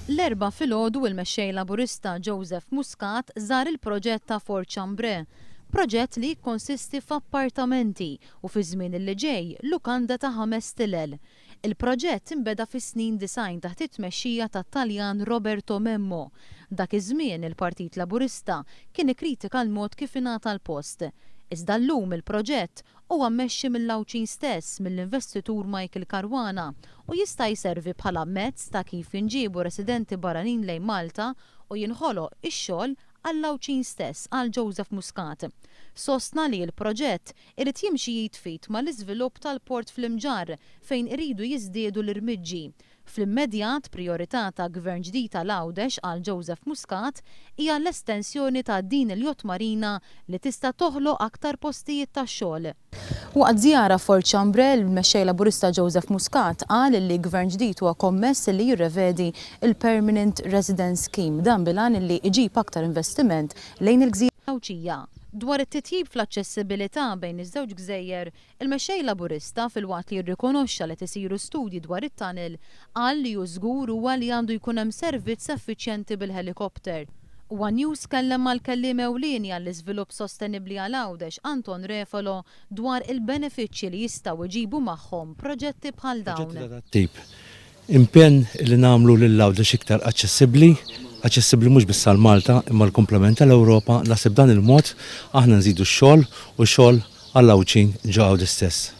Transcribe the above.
L-4 filgħodu il-mexxej Laburista Joseph Muscat żar il-proġett ta' Fort Chambre, proġett li jikkonsisti f'appartamenti u fi żmien li ġej lukanda ta' 5 tilel. Il-proġett imbeda fis-snin 90 taħt it-tmexxija tat-Taljan Roberto Memmo. Dak iż-żmien il-Partit Laburista kien ikkritika l-mod kif ingħata l-post. Iżda llum il-proġett huwa mmexxi mill-Lawċin stess mill-investitur Michael Caruana u jista' jservi bħala mezz ta' kif jinġiebu residenti barranin lejn Malta u jinħoloq ix-xogħol għall-Lawċin stess għal Joseph Muscat. Sostna li l-proġett irid jimxi jitfit mal-iżvilupp tal-port fl-Imġarr fejn iridu jiżdiedu l-irmiġġi. Fl-immedjat priorità ta' gvern ġdid tal-Għawdex għal Joseph Muscat hija l-estensjoni ta' din il-jott marina li tista' toħloq aktar postijiet tax-xogħol. Waqt żjara Fort Chambre, il-mexxej Laburista Joseph Muscat qal li gvern ġdid huwa kommess li jirrevedi il-Permanent Residence Scheme dan bilan li jġib aktar investiment lejn il-Gżira Lawċija. Dwar it-titjib fl-aċċessibilità bejn iż-żewġ gżejjer, il-mexxej Laburista fil-waqt li jirrikonoxxa li tisiru studji dwar it-tunnel qal li hu żgur huwa li għandu jkun hemm servizz effiċjenti bil-helikopter. One News kellem mal-kelliem ewlieni għall-iżvilupp sostenibbli għal Għawdex Anton Refalo dwar il-benefiċċji li jistgħu jġibu magħhom proġetti bħal dawn. Impenn li nagħmlu lil Għawdex iktar aċċessibbli mhux biss għal Malta imma l-komplement tal-Ewropa, naħseb dan il-mod aħna nżidu x-xogħol u x-xogħol għall-Lawċin ġo Għawdex stess.